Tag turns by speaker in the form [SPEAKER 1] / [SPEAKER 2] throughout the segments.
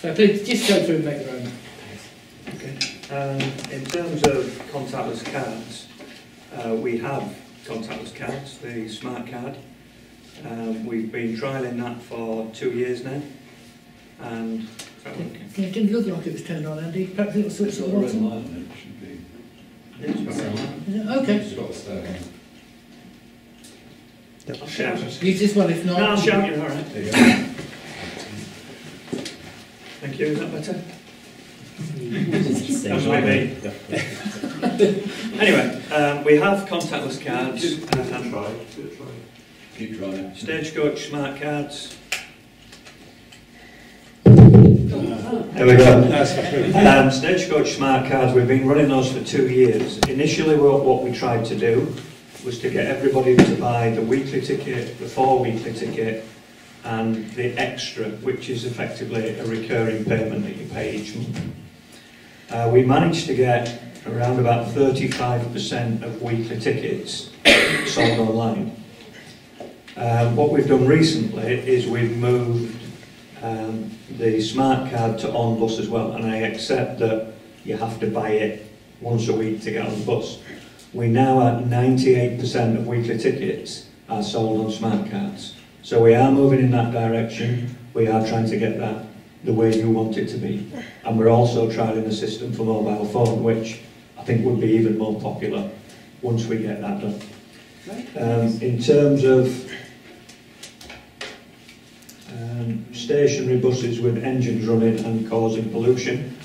[SPEAKER 1] So please just go through and make your own.
[SPEAKER 2] Okay. In terms of contactless cards, we have contactless cards, the smart card. We've been trialling that for 2 years now, and
[SPEAKER 1] It didn't look like it was turned on, Andy. Perhaps it was switched to the bottom.
[SPEAKER 3] It should be.
[SPEAKER 2] it's got red light.
[SPEAKER 1] Is it? Okay.
[SPEAKER 3] It's got to stay
[SPEAKER 2] I'll shout.
[SPEAKER 1] Use this one if not.
[SPEAKER 2] No, I'll shout you, alright.
[SPEAKER 3] on. There you go.
[SPEAKER 2] Thank you, is that better?
[SPEAKER 4] That's
[SPEAKER 2] That's maybe. Anyway, we have contactless cards,
[SPEAKER 3] Keep trying.
[SPEAKER 2] Stagecoach smart cards.
[SPEAKER 5] There we go.
[SPEAKER 2] Stagecoach smart cards, we've been running those for 2 years. Initially what we tried to do was to get everybody to buy the weekly ticket, the 4-weekly ticket, and the extra, which is effectively a recurring payment that you pay each month. We managed to get around about 35% of weekly tickets sold online. What we've done recently is we've moved the smart card to on bus as well, and I accept that you have to buy it once a week to get on the bus. We now at 98% of weekly tickets are sold on smart cards. So we are moving in that direction. We are trying to get that the way you want it to be. And we're also trialling a system for mobile phone, which I think would be even more popular once we get that done. In terms of stationary buses with engines running and causing pollution,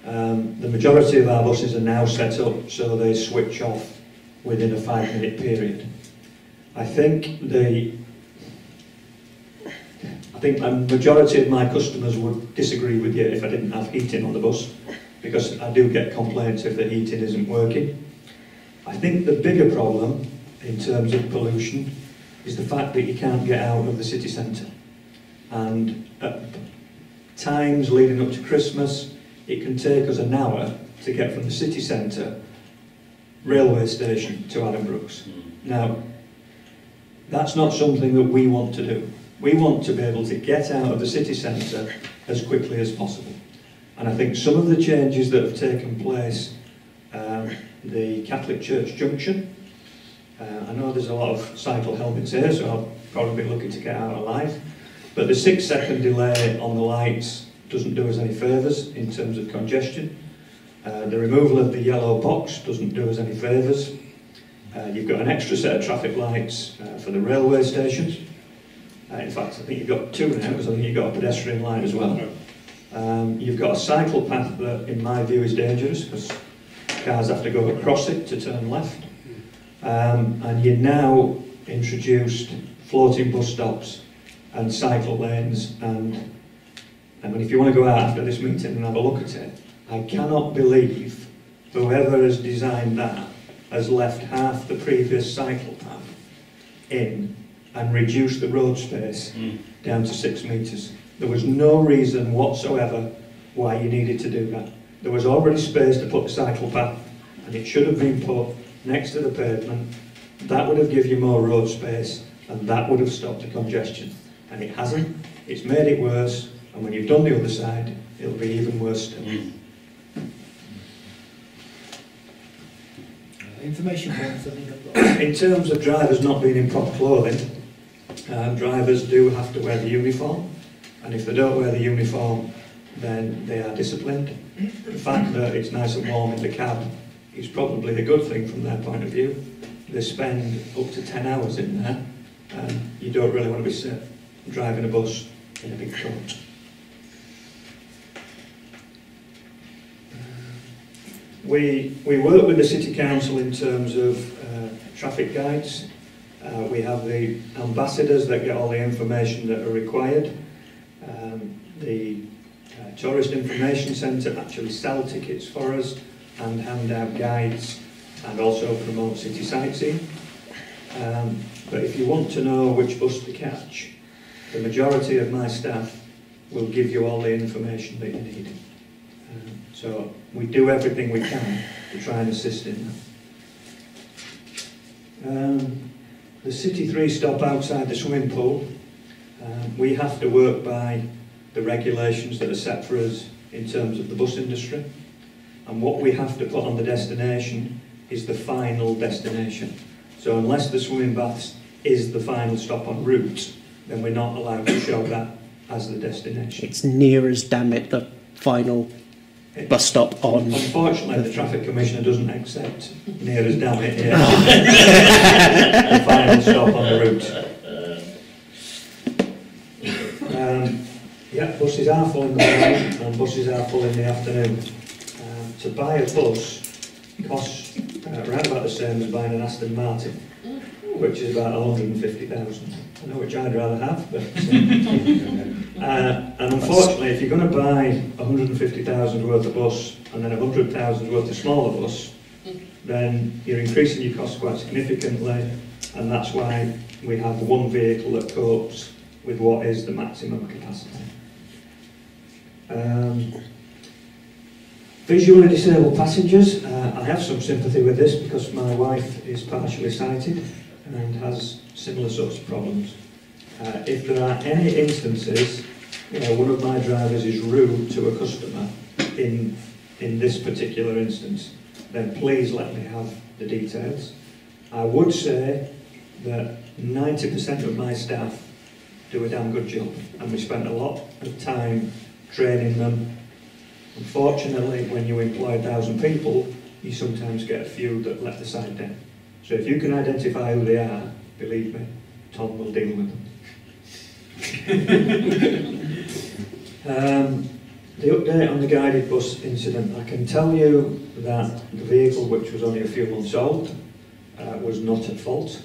[SPEAKER 2] the majority of our buses are now set up so they switch off within a 5-minute period. I think the majority of my customers would disagree with you if I didn't have heating on the bus, because I do get complaints if the heating isn't working. I think the bigger problem in terms of pollution is the fact that you can't get out of the city centre. And at times leading up to Christmas, it can take us an hour to get from the city centre railway station to Adam Brooks. Now, that's not something that we want to do. We want to be able to get out of the city centre as quickly as possible. And I think some of the changes that have taken place, the Catholic Church Junction, I know there's a lot of cycle helmets here, so I'll probably be looking to get out alive. But the 6-second delay on the lights doesn't do us any favours in terms of congestion. The removal of the yellow box doesn't do us any favours. You've got an extra set of traffic lights for the railway stations. In fact, I think you've got 2 now, because I think you've got a pedestrian line as well. You've got a cycle path that, in my view, is dangerous, because cars have to go across it to turn left. And you now introduced floating bus stops and cycle lanes, and I mean, if you want to go out after this meeting and have a look at it, I cannot believe whoever has designed that has left half the previous cycle path in and reduced the road space down to 6 metres. There was no reason whatsoever why you needed to do that. There was already space to put the cycle path, and it should have been put next to the pavement. That would have given you more road space, and that would have stopped the congestion. And it hasn't. It's made it worse, and when you've done the other side, it'll be even worse still.
[SPEAKER 1] Information points, I think I've got.
[SPEAKER 2] In terms of drivers not being in proper clothing, drivers do have to wear the uniform, and if they don't wear the uniform, then they are disciplined. The fact that it's nice and warm in the cab is probably a good thing from their point of view. They spend up to 10 hours in there, and you don't really want to be driving a bus in a big coat. We work with the City Council in terms of traffic guides. We have the ambassadors that get all the information that are required. The Tourist Information Centre actually sell tickets for us and hand out guides and also promote city sightseeing. But if you want to know which bus to catch, the majority of my staff will give you all the information that you need. So we do everything we can to try and assist in that. The City 3 stop outside the swimming pool, we have to work by the regulations that are set for us in terms of the bus industry. And what we have to put on the destination is the final destination. So unless the swimming baths is the final stop en route, then we're not allowed to show that as the destination.
[SPEAKER 3] It's near as, damn it, the final bus stop on.
[SPEAKER 2] Unfortunately, the traffic commissioner doesn't accept near as, damn it, the final stop on the route. Yeah, buses are full in the morning and buses are full in the afternoon. To buy a bus costs around about the same as buying an Aston Martin, which is about 150,000. I know which I'd rather have, but and unfortunately, if you're going to buy 150,000 worth of bus and then 100,000 worth of smaller bus, then you're increasing your costs quite significantly, and that's why we have one vehicle that copes with what is the maximum capacity. Visually disabled passengers, I have some sympathy with this because my wife is partially sighted and has similar sorts of problems. If there are any instances where one of my drivers is rude to a customer in this particular instance, then please let me have the details. I would say that 90% of my staff do a damn good job, and we spend a lot of time training them. Unfortunately, when you employ 1,000 people, you sometimes get a few that let the side down. So if you can identify who they are, believe me, Tom will deal with them. The update on the guided bus incident, I can tell you that the vehicle, which was only a few months old, was not at fault.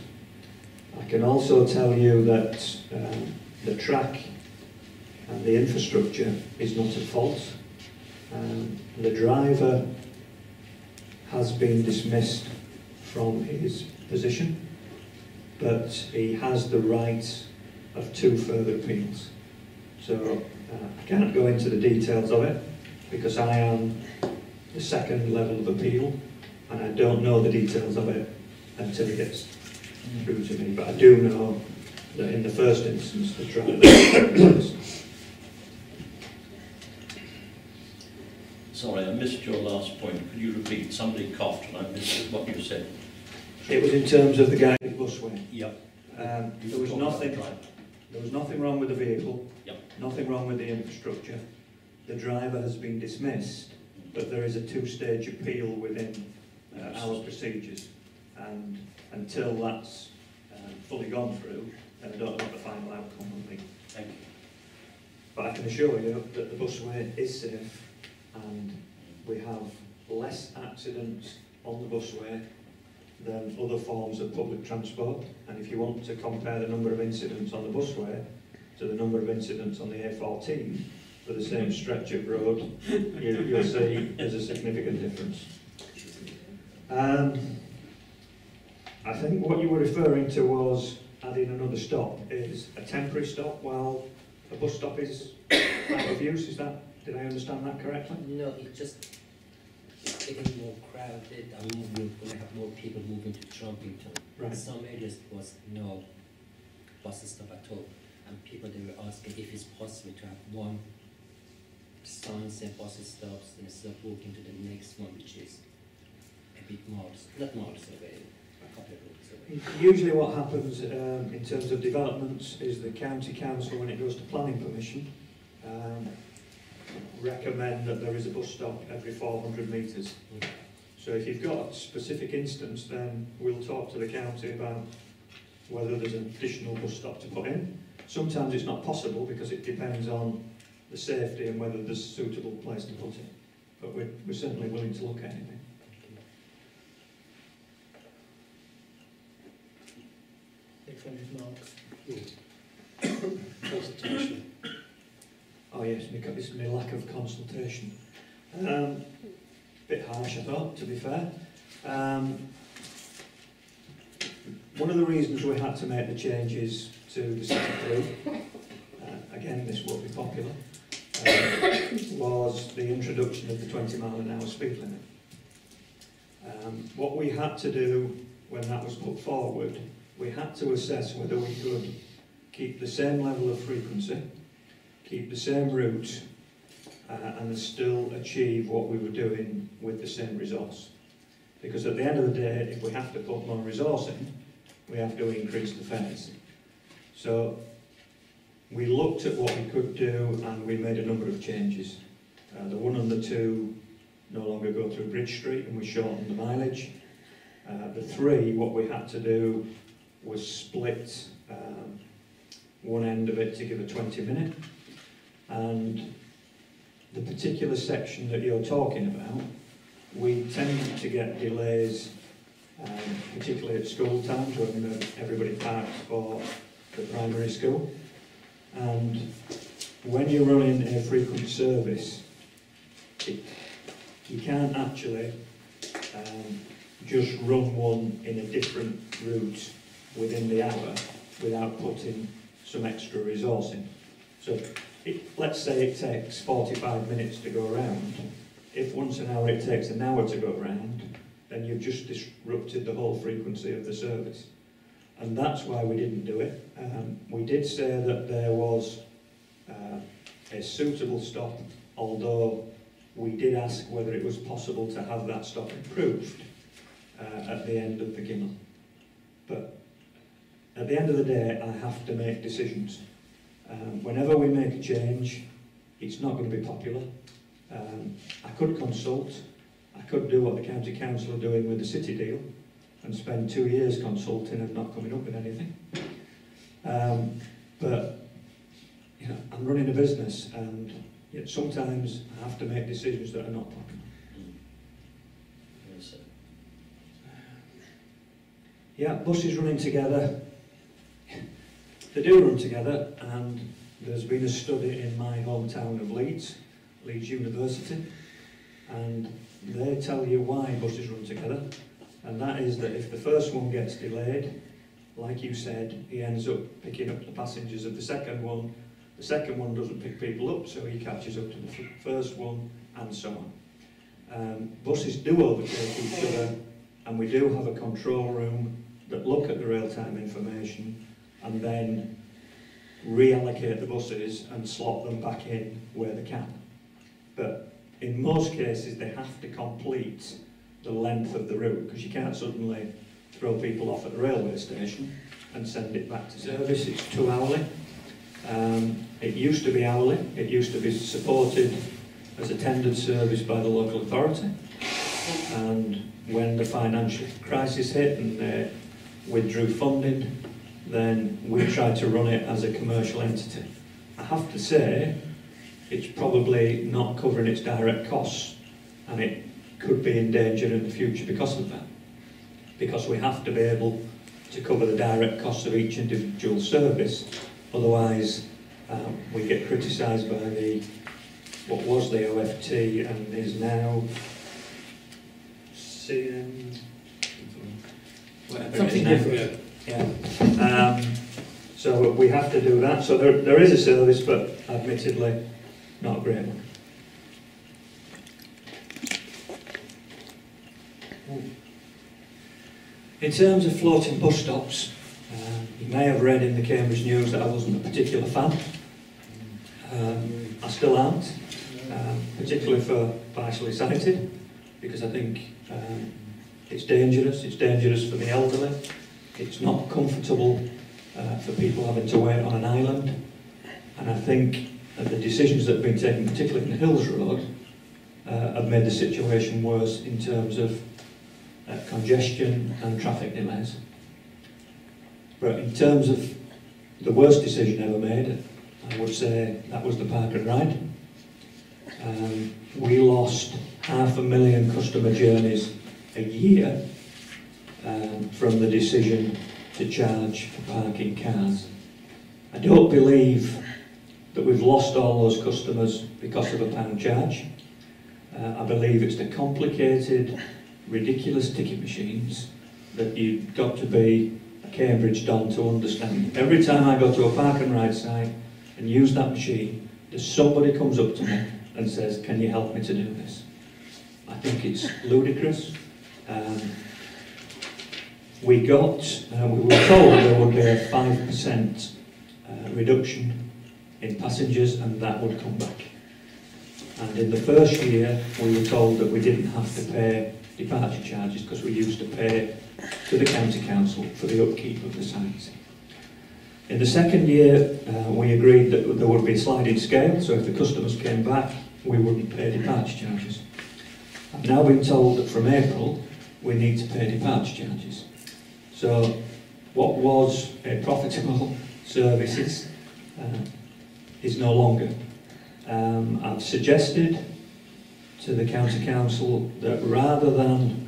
[SPEAKER 2] I can also tell you that the track and the infrastructure is not at fault. The driver has been dismissed from his position, but he has the right of 2 further appeals. So I can't go into the details of it because I am the second level of appeal and I don't know the details of it until it gets through to me. But I do know that in the first instance the driver
[SPEAKER 6] Sorry, I missed your last point. Could you repeat? Somebody coughed and I missed what you said.
[SPEAKER 2] It was in terms of the guided busway.
[SPEAKER 6] Yep.
[SPEAKER 2] There was nothing wrong with the vehicle.
[SPEAKER 6] Yep.
[SPEAKER 2] Nothing wrong with the infrastructure. The driver has been dismissed, but there is a 2-stage appeal within our procedures, and until that's fully gone through, then I don't know what the final outcome will be.
[SPEAKER 6] Thank you.
[SPEAKER 2] But I can assure you that the busway is safe, and we have less accidents on the busway than other forms of public transport. And if you want to compare the number of incidents on the busway to the number of incidents on the A14 for the same stretch of road, you'll see there's a significant difference. I think what you were referring to was adding another stop is a temporary stop while a bus stop is out of use. Is that, did I understand that correctly?
[SPEAKER 4] No, it's getting more crowded. I mean, we're going to have more people moving to Trumpington.
[SPEAKER 2] Right.
[SPEAKER 4] In some areas there was no bus stop at all, and people they were asking if it's possible to have one sunset bus stops instead of walking to the next one, which is a bit miles, not miles away, a couple of roads away.
[SPEAKER 2] Usually what happens in terms of developments is the county council, when it goes to planning permission, recommend that there is a bus stop every 400 metres. So if you've got a specific instance, then we'll talk to the county about whether there's an additional bus stop to put in. Sometimes it's not possible because it depends on the safety and whether there's a suitable place to put it. But we're certainly willing to look at anything.
[SPEAKER 1] Next one is Mark's.
[SPEAKER 5] Consultation.
[SPEAKER 2] Oh yes, this is my lack of consultation. Bit harsh, I thought, to be fair. One of the reasons we had to make the changes to the City 3, again this won't be popular, was the introduction of the 20-mile-an-hour speed limit. What we had to do when that was put forward, we had to assess whether we could keep the same level of frequency keep the same route and still achieve what we were doing with the same resource. Because at the end of the day, if we have to put more resource in, we have to increase the fares. So we looked at what we could do and we made a number of changes. The 1 and the 2 no longer go through Bridge Street and we shortened the mileage. The 3, what we had to do was split one end of it to give a 20-minute, and the particular section that you're talking about, we tend to get delays, particularly at school times when everybody parks for the primary school. And when you're running a frequent service, you can't actually just run one in a different route within the hour without putting some extra resource in. So let's say it takes 45 minutes to go around. If once an hour it takes an hour to go around, then you've just disrupted the whole frequency of the service. And that's why we didn't do it. We did say that there was a suitable stop, although we did ask whether it was possible to have that stop improved at the end of the Gimel. But at the end of the day, I have to make decisions. Whenever we make a change, it's not going to be popular. I could consult, I could do what the County Council are doing with the city deal and spend 2 years consulting and not coming up with anything. But you know, I'm running a business and yet sometimes I have to make decisions that are not popular.
[SPEAKER 6] Yes,
[SPEAKER 2] Yeah, buses running together. They do run together, and there's been a study in my hometown of Leeds University, and they tell you why buses run together, and that is that if the first one gets delayed, like you said, he ends up picking up the passengers of the second one doesn't pick people up, so he catches up to the first one, and so on. Buses do overtake each other, and we do have a control room that look at the real-time information and then reallocate the buses and slot them back in where they can. But in most cases, they have to complete the length of the route, because you can't suddenly throw people off at the railway station and send it back to service. It's 2 hourly. It used to be hourly. It used to be supported as a tendered service by the local authority. And when the financial crisis hit and they withdrew funding, then we tried to run it as a commercial entity. I have to say, it's probably not covering its direct costs, and it could be in danger in the future because of that. Because we have to be able to cover the direct costs of each individual service, otherwise we get criticised by what was the OFT and is now CM, whatever
[SPEAKER 1] Something
[SPEAKER 2] it is now.
[SPEAKER 1] different.
[SPEAKER 2] Yeah. So we have to do that. So there is a service, but admittedly not a great one. In terms of floating bus stops, you may have read in the Cambridge News that I wasn't a particular fan. I still aren't, particularly for partially sighted, because I think it's dangerous for the elderly, it's not comfortable for people having to wait on an island, and I think that the decisions that have been taken, particularly in Hills Road, have made the situation worse in terms of congestion and traffic delays. But in terms of the worst decision ever made, I would say that was the park and ride. We lost 500,000 customer journeys a year from the decision to charge for parking cars. I don't believe that we've lost all those customers because of a pound charge. I believe it's the complicated, ridiculous ticket machines that you've got to be a Cambridge don to understand. Every time I go to a park and ride site and use that machine, there's somebody comes up to me and says, "Can you help me to do this?" I think it's ludicrous. We were told there would be a 5% reduction in passengers, and that would come back. And in the first year, we were told that we didn't have to pay departure charges because we used to pay to the county council for the upkeep of the sites. In the second year, we agreed that there would be a sliding scale, so if the customers came back, we wouldn't pay departure charges. I've now been told that from April, we need to pay departure charges. So what was a profitable services is no longer. I've suggested to the county council that rather than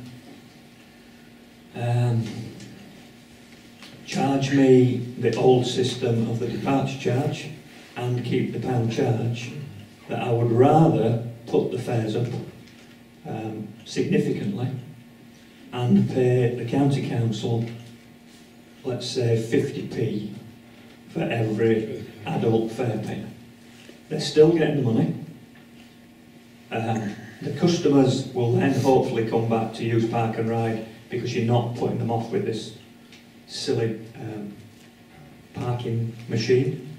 [SPEAKER 2] charge me the old system of the departure charge and keep the pound charge, that I would rather put the fares up significantly and pay the county council, let's say 50p for every adult fare payer. They're still getting the money. The customers will then hopefully come back to use Park and Ride because you're not putting them off with this silly parking machine.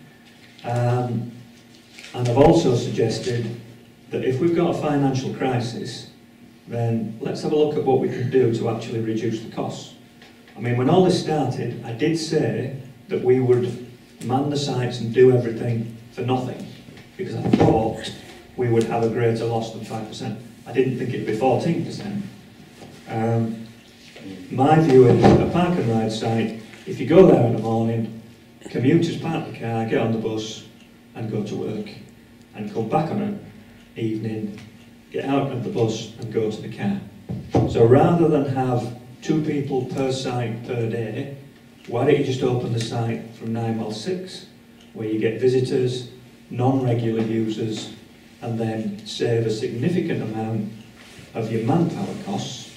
[SPEAKER 2] And I've also suggested that if we've got a financial crisis, then let's have a look at what we can do to actually reduce the costs. I mean, when all this started, I did say that we would man the sites and do everything for nothing, because I thought we would have a greater loss than 5%. I didn't think it'd be 14%. My view is a Park and Ride site, if you go there in the morning, commuters park the car, get on the bus and go to work, and come back on an evening, get out of the bus and go to the car. So rather than have 2 people per site per day, why don't you just open the site from 9 till 6, where you get visitors, non-regular users, and then save a significant amount of your manpower costs,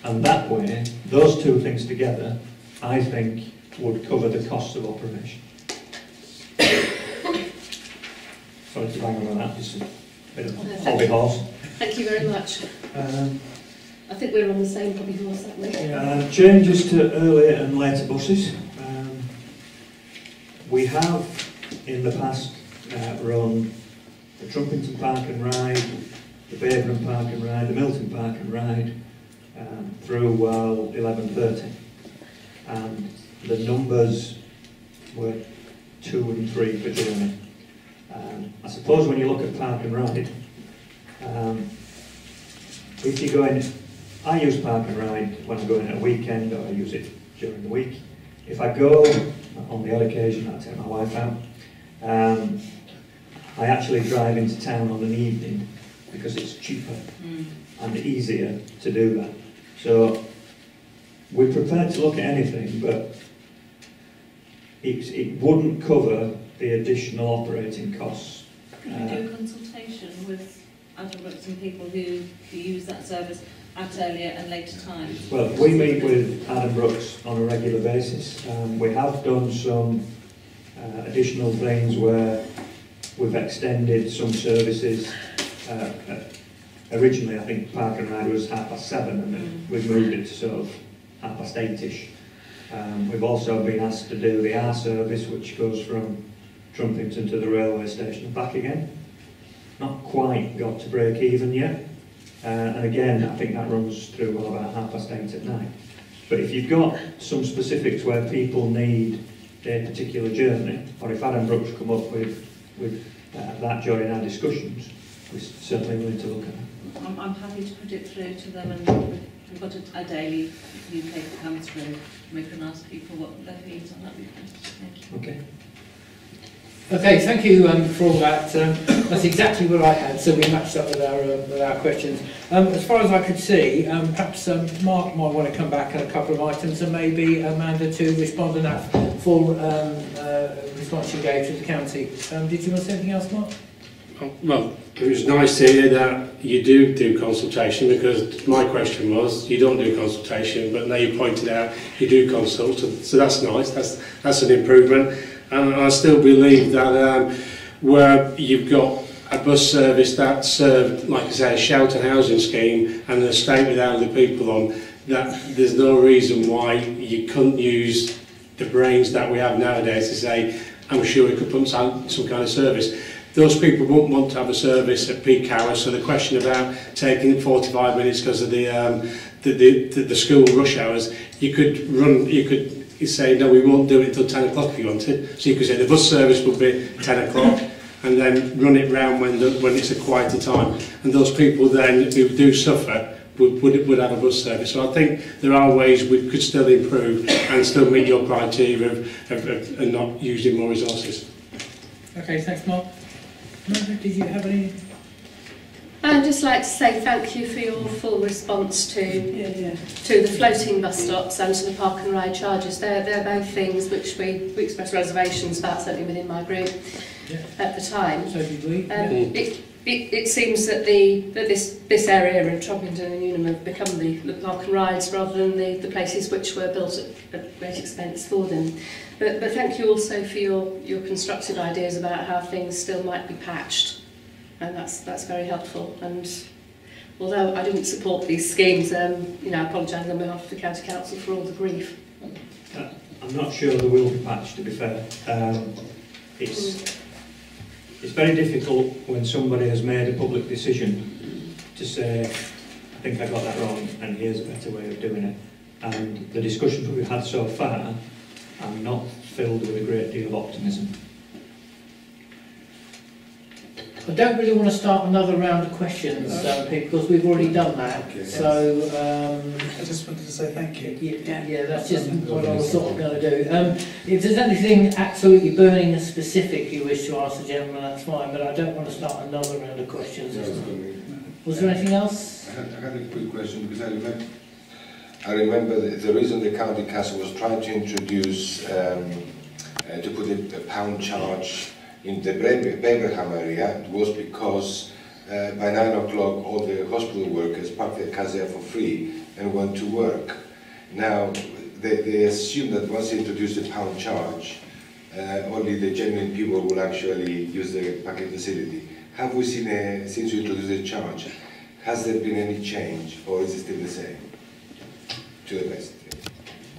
[SPEAKER 2] and that way, those 2 things together, I think, would cover the costs of operation. Sorry to bang on that, just a bit of a hobby horse.
[SPEAKER 7] Thank you very much. I think we're on the same hobby horse, aren't we?
[SPEAKER 2] Changes to earlier and later buses. We have, in the past, run the Trumpington Park and Ride, the Bavering Park and Ride, the Milton Park and Ride, through 11:30. And the numbers were 2 and 3 per journey. I suppose when you look at Park and Ride, if you go in, I use Park and Ride when I go in at a weekend, or I use it during the week. If I go, on the odd occasion, I take my wife out, I actually drive into town on an evening because it's cheaper and easier to do that. So we're prepared to look at anything, but it wouldn't cover the additional operating costs.
[SPEAKER 7] Can you do a consultation with other groups and people who use that service at earlier and later times?
[SPEAKER 2] Well, we meet with Adam Brooks on a regular basis. We have done some additional things where we've extended some services. Originally, I think Park and Ride was 7:30, and then we've moved it to sort of 8:30ish. We've also been asked to do the R service, which goes from Trumpington to the railway station and back again. Not quite got to break even yet. And again, I think that runs through about 8:30 at night. But if you've got some specifics where people need a particular journey, or if Adam Brooks come up with that during our discussions, we're certainly willing to look at that.
[SPEAKER 7] I'm happy to put it through to them, and we've got a daily UK that comes through, and we can ask people what their views on that would be. Thank you.
[SPEAKER 2] Okay.
[SPEAKER 1] Okay, thank you for all that. That's exactly what I had, so we matched up with our questions. As far as I could see, perhaps Mark might want to come back on a couple of items, and maybe Amanda to respond on that full response you gave to the county. Did you want to say anything else, Mark?
[SPEAKER 5] Well, it was nice to hear that you do consultation, because my question was, you don't do consultation, but now you pointed out you do consult, so that's nice, that's an improvement. And I still believe that where you've got a bus service that served, like I say, a shelter housing scheme and an estate with elderly people on, that there's no reason why you couldn't use the brains that we have nowadays to say, I'm sure we could put some kind of service. Those people won't want to have a service at peak hours, so the question about taking 45 minutes because of the school rush hours, you could say, no, we won't do it until 10 o'clock if you wanted. So you could say the bus service would be 10 o'clock and then run it round when it's a quieter time. And those people then who do suffer would have a bus service. So I think there are ways we could still improve and still meet your criteria of not using more resources.
[SPEAKER 1] Okay, thanks, Mark. Margaret, did you have any?
[SPEAKER 8] I'd just like to say thank you for your full response to the floating bus stops and to the park and ride charges. They're both things which we expressed reservations about, certainly within my group at the time.
[SPEAKER 1] So did we.
[SPEAKER 8] It seems that this area of Troppington and Unum have become the park and rides rather than the places which were built at great expense for them. But thank you also for your constructive ideas about how things still might be patched. And that's very helpful. And although I didn't support these schemes, I apologise on behalf of the County Council for all the grief.
[SPEAKER 2] I'm not sure there will be patched, to be fair. It's very difficult when somebody has made a public decision to say, I think I got that wrong and here's a better way of doing it. And the discussions we've had so far are not filled with a great deal of optimism.
[SPEAKER 1] I don't really want to start another round of questions, because we've already done that.
[SPEAKER 9] Okay.
[SPEAKER 1] So
[SPEAKER 9] I just wanted to say thank you.
[SPEAKER 1] Yeah, that's just what I was sort of going to do. If there's anything absolutely burning and specific you wish to ask the gentleman, that's fine. But I don't want to start another round of questions. Was there anything else?
[SPEAKER 9] I had a quick question because I remember the reason the county council was trying to introduce to put a pound charge in the Birmingham area was because by 9 o'clock all the hospital workers parked their cars there for free and went to work. Now they assume that once they introduce the pound charge, only the genuine people will actually use the parking facility. Have we seen, since you introduced the charge, has there been any change or is it still the same to the best?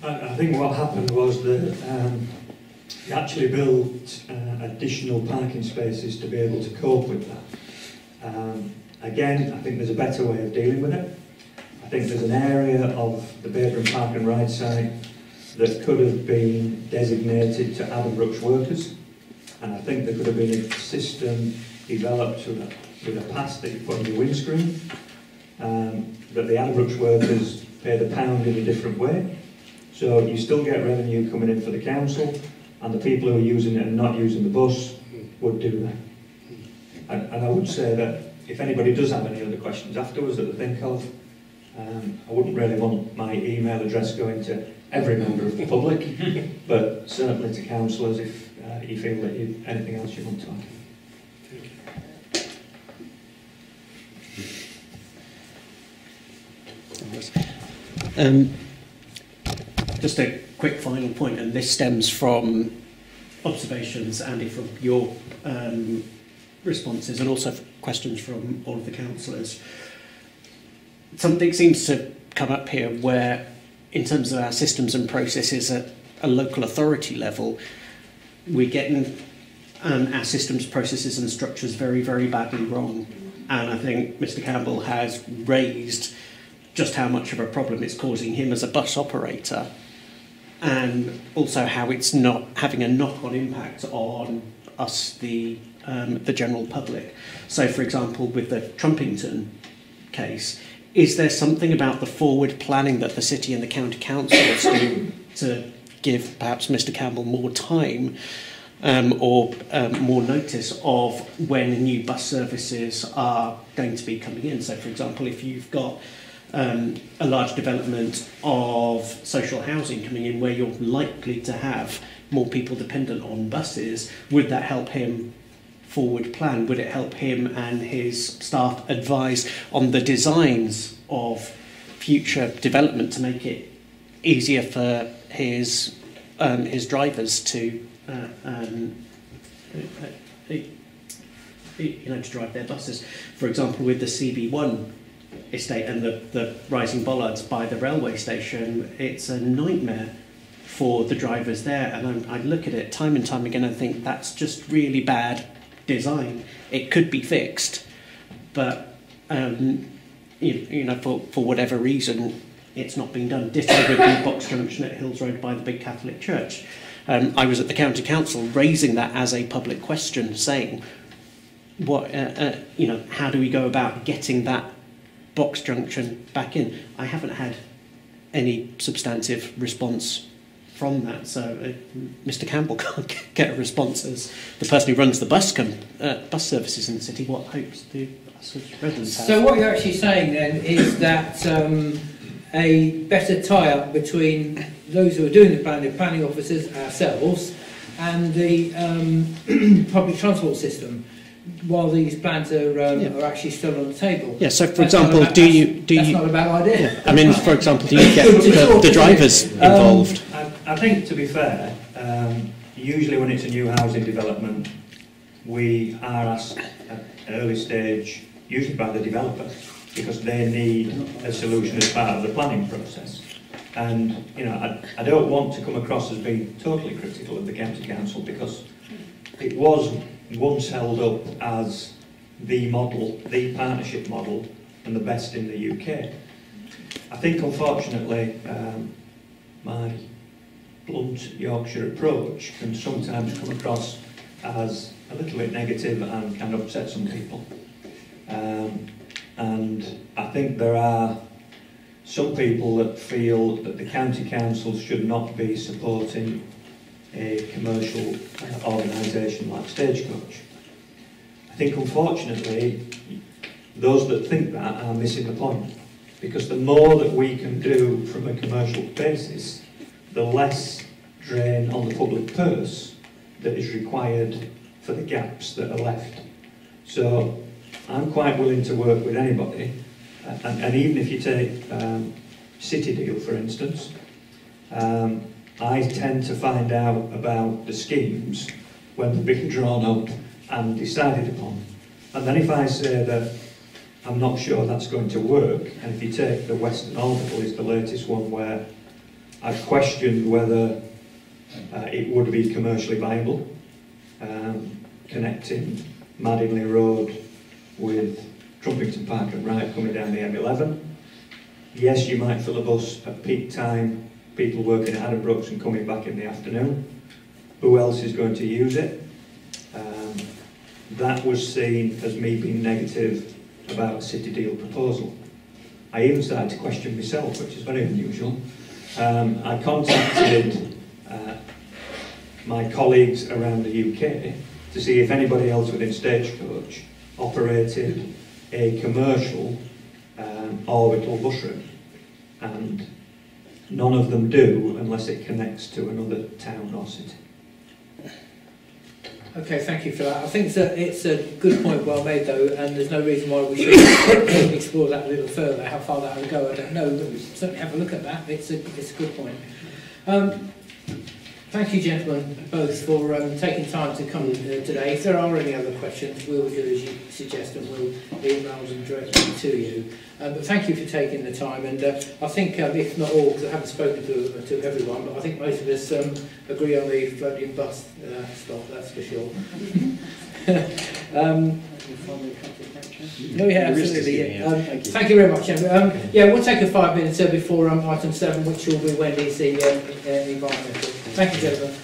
[SPEAKER 2] I think what happened was that they actually built additional parking spaces to be able to cope with that. Again, I think there's a better way of dealing with it. I think there's an area of the Baber Park and Ride site that could have been designated to Addenbrooke's workers, and I think there could have been a system developed with a pass that you put on your windscreen, that the Addenbrooke's workers pay the pound in a different way. So you still get revenue coming in for the council, and the people who are using it and not using the bus would do that. And I would say that if anybody does have any other questions afterwards that they think of, I wouldn't really want my email address going to every member of the public, but certainly to councillors if you feel that anything else you want to add.
[SPEAKER 3] Just a quick final point, and this stems from observations, Andy, from your responses and also questions from all of the councillors. Something seems to come up here where, in terms of our systems and processes at a local authority level, we're getting our systems, processes and structures very, very badly wrong. And I think Mr. Campbell has raised just how much of a problem it's causing him as a bus operator, and also how it's not having a knock-on impact on us, the general public. So, for example, with the Trumpington case, is there something about the forward planning that the city and the county councils do to give perhaps Mr. Campbell more time or more notice of when new bus services are going to be coming in? So, for example, if you've got a large development of social housing coming in where you're likely to have more people dependent on buses, would that help him forward plan? Would it help him and his staff advise on the designs of future development to make it easier for his drivers to to drive their buses? For example, with the CB1 estate and the rising bollards by the railway station, it's a nightmare for the drivers there, and I look at it time and time again and think that's just really bad design. It could be fixed, but you know, for whatever reason, it's not being done. Ditto with the box junction at Hills Road by the big Catholic church. I was at the county council raising that as a public question, saying, "What, you know, how do we go about getting that box junction back in?" I haven't had any substantive response from that, so Mr. Campbell can't get a response as the person who runs the bus services in the city. What hopes do residents have?
[SPEAKER 1] So what you're actually saying then is that a better tie-up between those who are doing the planning officers, ourselves, and the public transport system, while these plans are actually still on the table.
[SPEAKER 3] Yeah. So, for example, that's
[SPEAKER 1] not a bad idea.
[SPEAKER 3] Yeah, I mean, for example, do you get the drivers involved?
[SPEAKER 2] I think, to be fair, usually when it's a new housing development, we are asked at an early stage, usually by the developer, because they need a solution as part of the planning process. And, you know, I don't want to come across as being totally critical of the county council, because it was once held up as the model, the partnership model, and the best in the UK. I think, unfortunately, my blunt Yorkshire approach can sometimes come across as a little bit negative and can upset some people. And I think there are some people that feel that the county council should not be supporting a commercial organisation like Stagecoach. I think, unfortunately, those that think that are missing the point, because the more that we can do from a commercial basis, the less drain on the public purse that is required for the gaps that are left. So I'm quite willing to work with anybody, and even if you take City Deal, for instance, I tend to find out about the schemes when they're being drawn up and decided upon. And then if I say that I'm not sure that's going to work, and if you take the Western Orbital is the latest one where I've questioned whether it would be commercially viable, connecting Madinley Road with Trumpington Park and Ryde coming down the M11. Yes, you might fill a bus at peak time, people working at Addenbrooks and coming back in the afternoon. Who else is going to use it? That was seen as me being negative about a City Deal proposal. I even started to question myself, which is very unusual. I contacted my colleagues around the UK to see if anybody else within Stagecoach operated a commercial orbital bus route, and none of them do unless it connects to another town or city.
[SPEAKER 1] Okay, thank you for that. I think it's a good point, well made though, and there's no reason why we shouldn't explore that a little further. How far that will go, I don't know, but we'll certainly have a look at that. It's a good point. Thank you, gentlemen, both, for taking time to come today. If there are any other questions, we'll do as you suggest and we'll email them directly to you. But thank you for taking the time, and I think, if not all, because I haven't spoken to everyone, but I think most of us agree on the floating bus stop, that's for sure. No, yeah, absolutely. Yeah. Thank you very much. Yeah, we'll take a 5 minutes before item 7, which will be Wendy's the environmental. Thank you, gentlemen.